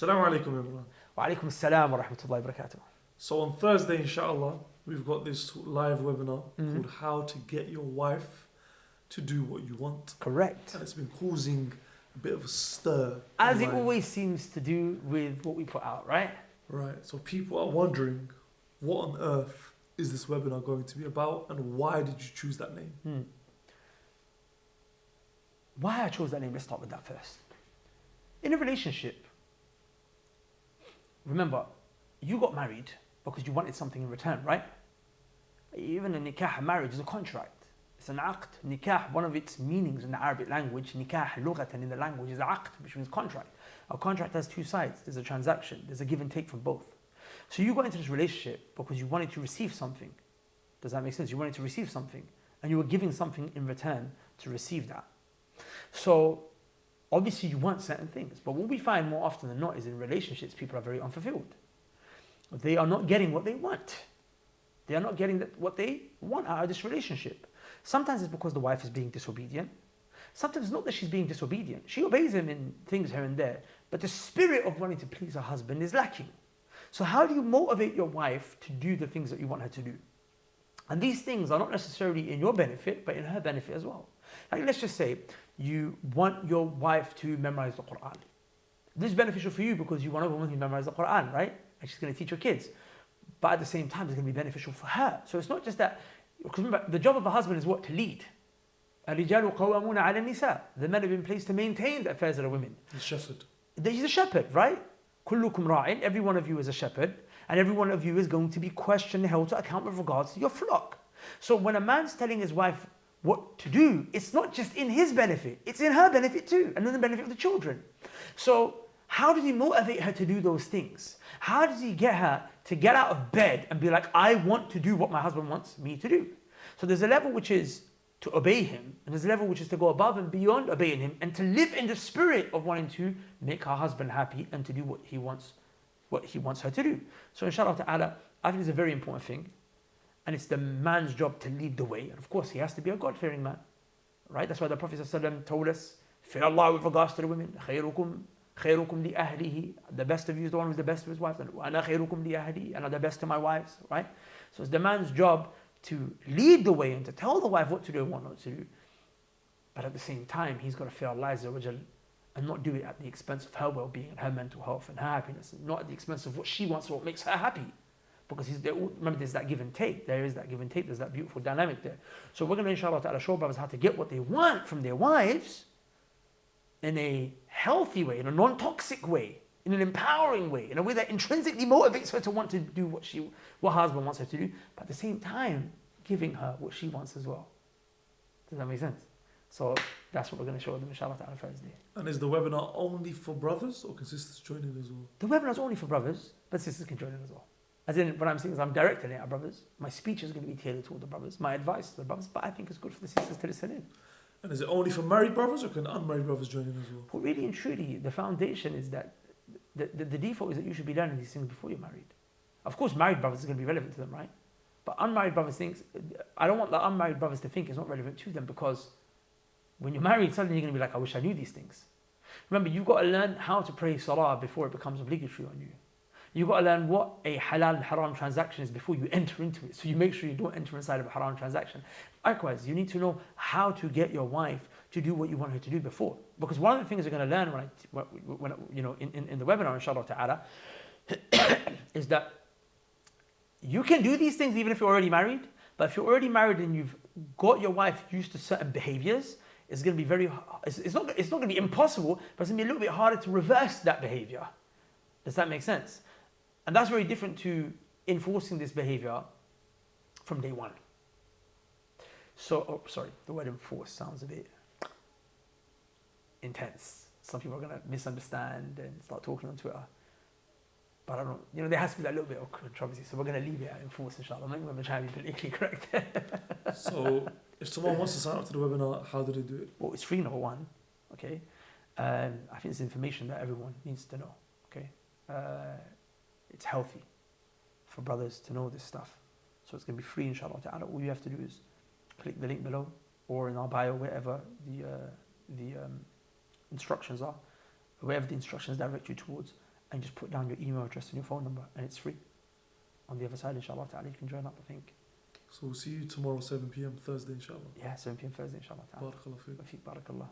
Assalamu alaikum, Imran. Wa alaikum assalam wa rahmatullahi wa barakatuh. So on Thursday, inshallah, we've got this live webinar Mhm. called How to Get Your Wife to Do What You Want. Correct. And it's been causing a bit of a stir. As it online. always seems to do with what we put out, right? Right, so people are wondering, what on earth is this webinar going to be about and why did you choose that name? Why I chose that name, let's start with that first. In a relationship, remember, you got married because you wanted something in return, right? Even a nikah, marriage is a contract. It's an aqd. Nikah, one of its meanings in the Arabic language, nikah, lughatan in the language, is aqd, which means contract. A contract has two sides. There's a transaction. There's a give and take from both. So you got into this relationship because you wanted to receive something. Does that make sense? You wanted to receive something. And you were giving something in return to receive that. So obviously you want certain things. But what we find more often than not is in relationships, people are very unfulfilled. They are not getting what they want. They are not getting what they want out of this relationship. Sometimes it's because the wife is being disobedient. Sometimes it's not that she's being disobedient. She obeys him in things here and there. But the spirit of wanting to please her husband is lacking. So how do you motivate your wife to do the things that you want her to do? And these things are not necessarily in your benefit, but in her benefit as well. Like let's just say you want your wife to memorize the Quran. This is beneficial for you because you want a woman who memorize the Quran, right? And she's going to teach your kids. But at the same time, it's going to be beneficial for her. So it's not just that, because remember, the job of a husband is what? To lead. الرجال قوامون على النساء. The men have been placed to maintain the affairs of the women. The shepherd. He's a shepherd, right? كلكم راع. Every one of you is a shepherd. And every one of you is going to be questioned, held to account with regards to your flock. So when a man's telling his wife what to do, it's not just in his benefit, it's in her benefit too, and then the benefit of the children. So how does he motivate her to do those things? How does he get her to get out of bed and be like, I want to do what my husband wants me to do? So there's a level which is to obey him, and there's a level which is to go above and beyond obeying him, and to live in the spirit of wanting to make her husband happy and to do what he wants her to do. So inshallah ta'ala, I think it's a very important thing. And it's the man's job to lead the way. And of course, he has to be a God-fearing man. Right? That's why the Prophet ﷺ told us, fear Allah with regards to the women. خيركم لأهله. The best of you is the one who's the best of his wives. And وأنا خيركم لأهلي. And I'm the best to my wives. Right? So it's the man's job to lead the way and to tell the wife what to do and what not to do. But at the same time, he's got to fear Allah Azza wa Jal and not do it at the expense of her well-being and her mental health and her happiness. And not at the expense of what she wants or what makes her happy. Because remember, there's that give and take. There is that give and take. There's that beautiful dynamic there. So we're going to, inshallah ta'ala, show brothers how to get what they want from their wives in a healthy way, in a non-toxic way, in an empowering way, in a way that intrinsically motivates her to want to do what her husband wants her to do, but at the same time, giving her what she wants as well. Does that make sense? So that's what we're going to show them, inshallah ta'ala, Thursday. And is the webinar only for brothers or can sisters join in as well? The webinar is only for brothers, but sisters can join in as well. As in, what I'm saying is I'm directing it at brothers. My speech is going to be tailored toward the brothers. My advice to the brothers. But I think it's good for the sisters to listen in. And is it only for married brothers or can unmarried brothers join in as well? But really and truly, the foundation is that the default is that you should be learning these things before you're married. Of course, married brothers is going to be relevant to them, right? But unmarried brothers I don't want the unmarried brothers to think it's not relevant to them, because when you're married, suddenly you're going to be like, I wish I knew these things. Remember, you've got to learn how to pray salah before it becomes obligatory on you. You've got to learn what a halal and haram transaction is before you enter into it. So you make sure you don't enter inside of a haram transaction. Likewise, you need to know how to get your wife to do what you want her to do before. Because one of the things you're going to learn when in the webinar, inshallah ta'ala, is that you can do these things even if you're already married. But if you're already married and you've got your wife used to certain behaviors, it's going to be it's not going to be impossible, but it's going to be a little bit harder to reverse that behavior. Does that make sense? And that's very different to enforcing this behavior from day one. So, the word enforce sounds a bit intense. Some people are going to misunderstand and start talking on Twitter. But I don't, there has to be that little bit of controversy. So we're going to leave it at enforce, inshallah. I'm not going to try to be politically correct. So, if someone wants to sign up to the webinar, how do they do it? Well, it's free, number one. Okay. I think it's information that everyone needs to know. Okay. It's healthy for brothers to know this stuff. So it's going to be free, inshallah ta'ala. All you have to do is click the link below or in our bio, wherever the instructions are, wherever the instructions direct you towards, and just put down your email address and your phone number, and it's free. On the other side, inshallah ta'ala, you can join up, I think. So we'll see you tomorrow, 7 p.m. Thursday, inshallah. Yeah, 7 p.m. Thursday, inshallah ta'ala. Barakallah feek. Wa feek, barakallah.